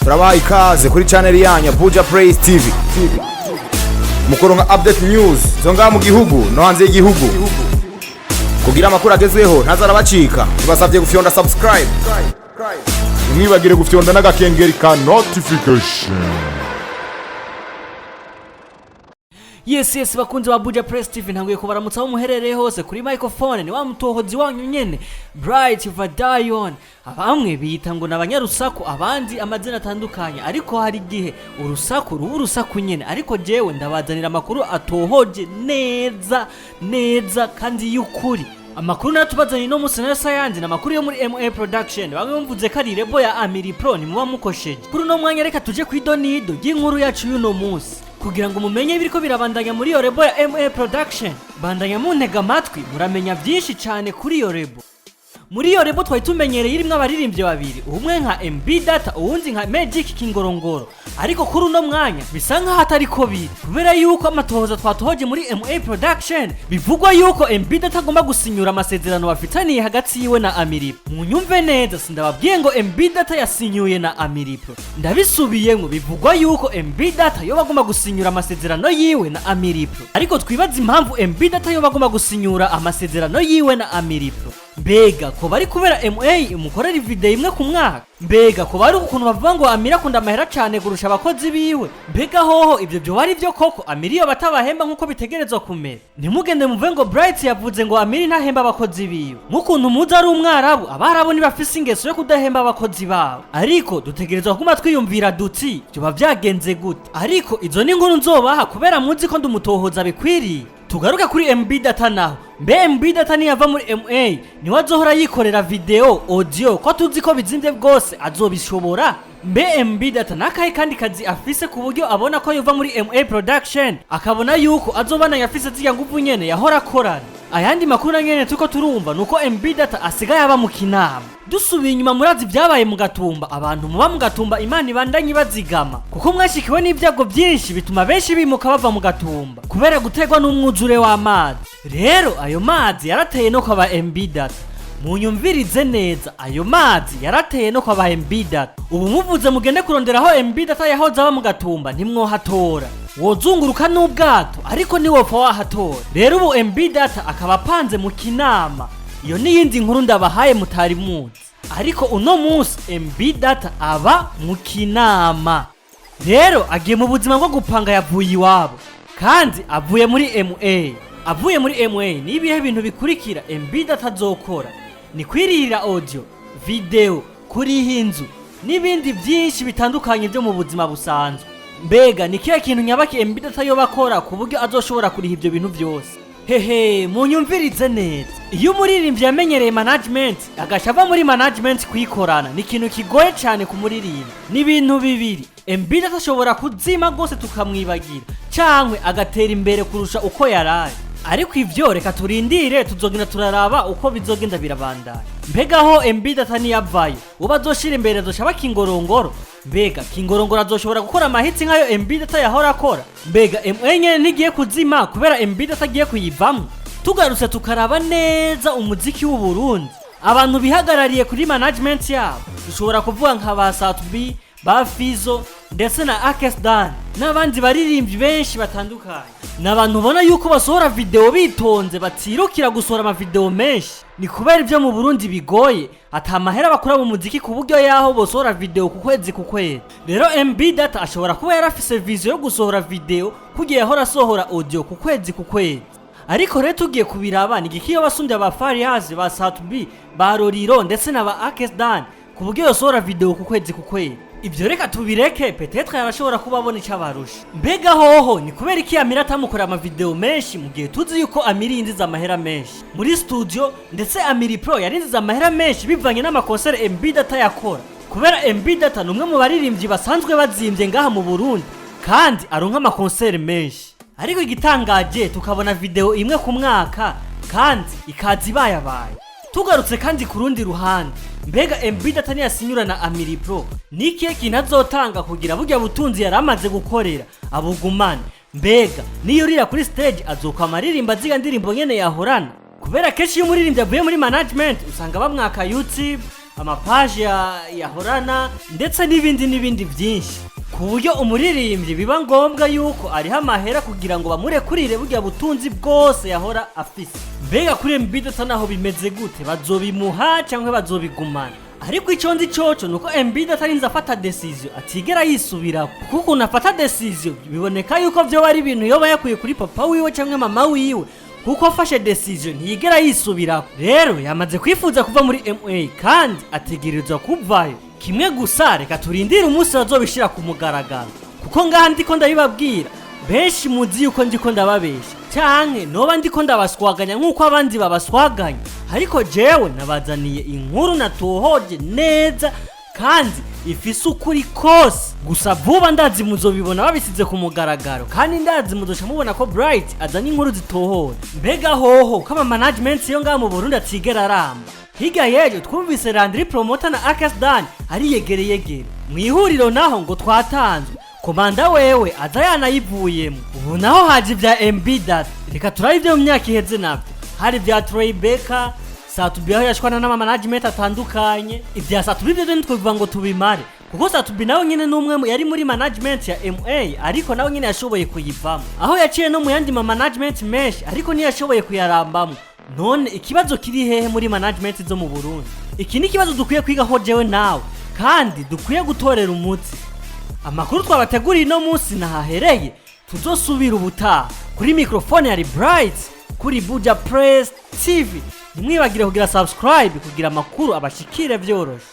turabaha ikaze kuri channel yanyu Buja Praise TV mukoronka update news zonga mu gihugu no hanze y'igihugu kugira amakuru agezweho ntazarabacika tubasavye gufyonda subscribe mwibagire gufyonda n'agakengeri ka notification. Yes bakunze ba Buja Praise TV ntanguye kubaramutsa aho muherereye hose kuri microphone ni wa mutohozi wanyu nyene Bright Vadayon. Abamwe bita ngo nabanyarusaku abandi amazina atandukanye ariko hari gihe urusaku rusaku nyene ariko jewe ndabazanira amakuru atohoje neza kandi y'ukuri. Amakuru natubazanye no musana science na makuru yo muri MA production bamwe bumvuze ko ari rebo ya Amir Pro ni muba mukosheje kuri no mwanya reka tuje kwidonido y'inkuru yacu y'uno munsi kugira ngo mumenye biriko birabandanya muri yo rebo ya MA production. Bandanya muntega amatwi muramenya byinshi cyane kuri yo rebo. Muri yo rebo twari tumenyereye irimwe abaririmbye babiri umwe nka MB Data uwundi nka Magic Kingorongoro ariko kuri uno mwanya bisa nkaho atari ko biri kubera yuko amatohoza twatohoje muri MA production bivugwa yuko MB Data agomba gusinyura amasezerano bafitaniye hagati yiwe na Amir Pro. Munyumve neza sindababwiye ngo MB Data yasinyuye na Amir Pro, ndabisubiyemo bivugwa yuko MB Data yo bagomba gusinyura amasezerano yiwe na Amir Pro ariko twibaza impamvu MB Data yo bagomba gusinyura amasezerano yiwe na Amir Pro. Mbega ko bari kubera MA umukorera video imwe ku mwaka? Mbega ko bari ukuntu bavuga ngo Amir akunda amahera cyane kurusha abakozi biwe? Mbega hoho ibyo byo bari byo koko Amir iyo batabahemba nkuko bitegerezwa kumera? Ntimugende muve ngo Bright yavuze ngo Amir ntahemba abakozi biwe nkukuntu muza ari umwarabu abarabu nibafise ingeso yo kudahemba abakozi babo ariko dutegerezwa kuma twiyumvira duti byo bavyagenze gute ariko izo ni inkuru nzobaha kubera muzi ko ndumutohoza bikwiriye. Tugaruka kuri MB Data naho. Mbe MB Data ni yava muri MA niwe azohora yikorera video audio ko tuzi ko bizimvye bwose azobishobora? Mbe MB Data nakahe kandi kazi afise ku buryo abona ko yova muri MA production akabona yuko azobana yafise ziya nguvu nyene yahora akorana? Ayandi makuru nyene tuko turumva nuko MB Data asigaye aba mu kinama. Dusubiye inyuma murazi byabaye mu Gatumba abantu muba mu Gatumba Imana ibandanye bazigama kuko mwashikiwe n'ibyago byinshi bituma benshi bimuka bava mu Gatumba kubera gutegwa n'umwuzure w'amazi. Rero ayo mazi yarateye no kwa MB Data. Munyumvirize neza ayo mazi yarateye no kwa MB Data. Ubu muvuze mugende kuronderaho MB Data yahoze aba mu Gatumba ntimwohatora wozunguruka n'ubwato ariko ni wopfa wahatora. Rero ubu MB Data akaba apanze mu kinama. Iyo niyindi nkuru ndabahaye mutari muzi ariko uno munsi MB Data aba mu kinama. Rero agiye mu buzima bwo gupanga yavuye iwabo kandi avuye muri MA. Avuye muri MA ni ibihe bintu bikurikira MB Data azokora? Ni kwirira audio, video, kuriha inzu n'ibindi byinshi bitandukanye byo mu buzima busanzwe. Mbega ni kiya kintu nyabaki MB Data yo bakora ku buryo azoshobora kuriha ibyo bintu byose? Hehe munyumvirize neza. Iyo umuririmbyi yamenyereye management agashava muri management kwikorana ni ikintu kigoye cyane ku muririmbyi. Ni ibintu bibiri MB Data ashobora kuzima gose tukamwibagira cyangwe agatera imbere kurusha uko yaraye ariko ivyo reka turindire tuzogenda turaraba uko bizogenda birabandanya. Mbega ho MB Data ni yavayo uba azoshira imbere azoshaba Kingorongoro? Mbega Kingorongoro azoshobora gukora amahitsi nkayo MB Data yahora akora? Mbega MA nyene ntigiye kuzima kubera MB Data agiye kuyivamo? Tugarutse tukaraba neza umuziki w'u Burundi abantu bihagarariye kuri management yabo dushobora kuvuga nka ba Satubi, ba Fizo ndetse na Akesdan n'abandi baririmbyi benshi batandukanye. N'abantu ubona yuko basohora video bitonze batirukira gusohora ama video menshi. Ni kubera ibyo mu Burundi bigoye atamahera bakora mu muziki ku buryo yaho bosohora video ku kwezi. Rero MB Data ashobora kuba yarafise vision yo gusohora video kugiye yahora asohora audio ku kwezi. Ariko rero tugiye kubiraba ni gikiyo basumbye aba Fariaz, ba Satubi, ba Roriro ndetse na ba Akesdan ku buryo yosohora video ku kwezi. Ibyo reka tubireke petetre yarashobora kubabona icyabarusha. Mbega hoho ni kubera iki Amir atamukora ama video menshi mu gihe tuzi yuko Amir yinjiza amahera menshi muri studio ndetse Amir Pro yarinjiza amahera menshi bivanye n'amakonsere MB Data yakora kubera MB Data numwe mu baririmbyi basanzwe bazimvye ngaha mu Burundi kandi aronka amakonsere menshi ariko igitangaje tukabona video imwe ku mwaka kandi ikazi bayabaye. Tugarutse kandi ku rundi ruhande mbega MB Data yasinyura na Amir Pro nikiye kinazotanga kugira burya butunzi yaramaze gukorera abugumana? Mbega niyo rira kuri stage azokamaririmba ziga ndirimbo nyene yahorana kubera keshi y'umuririmbyi avuye muri management usanga bamwaka YouTube amapaje yahorana ndetse n'ibindi byinshi, ku buryo umuririmbyi biba ngombwa yuko ariho amahera kugira ngo bamurekurire burya butunzi bwose yahora afise. Mbega kuri MBData naho bimeze gute, bazobimuha cyangwa bazobigumana? Ariko icyo nzi coco nuko MBData arinze afata decision atigera yisubira, kuko ukuntu afata decision biboneka yuko byo bari ibintu yoba yakuye kuri papa wiwe cyangwa mama wiwe, kuko afashe decision ntiyigera yisubira. Rero yamaze kwifuza kuva muri MA kandi ategerezwa kuvayo. Kimwe gusa reka turindire umunsi bazobishira ku mugaragaro, kuko ngaha ndiko ndabibabwira benshi muzi yuko ndiko ndababesha canke noba ndiko ndabaswaganya nk'uko abandi babaswaganya, ariko jewe nabazaniye inkuru natohoje neza kandi ifise ukuri kose. Gusa vuba ndazi muzobibona babisize ku mugaragaro, kandi ndazi muzoca mubona ko Bright azanye inkuru zitohoje. Mbega hoho ko ama management yo ngaha mu Burundi atigera aramba. Higa yejo twumvise Landry Promoter na Akasdan ari yegere mwihuriro, naho ngo twatanzwe komanda wewe aza yanayivuyemo. Ubu naho haje vya MBData, reka turabe ivyo mu myaka iheze navyo. Hari vya Troy Baker, Satubi aho yashwana n'ama management atandukanye. Ivya Satubi byo ntitwivuga ngo tubimare, kuko Satubi nawe nyene n'umwe yari muri management ya MA, ariko nawe nyene yashoboye kuyivamo. Aho yaciye no mu yandi ma management menshi, ariko ntiyashoboye kuyarambamo. None ikibazo kiri hehe muri management zo mu Burundi? Iki ni kibazo dukwiye kwiga ho jewe nawe, kandi dukwiye gutorera umutsi. Amakuru twabateguriye no munsi nahahereye, tuzosubira ubutaha. Kuri microphone yari Bright kuri Buja Press TV. Nimwibagire kugira subscribe kugira amakuru abashikire vyoroshe.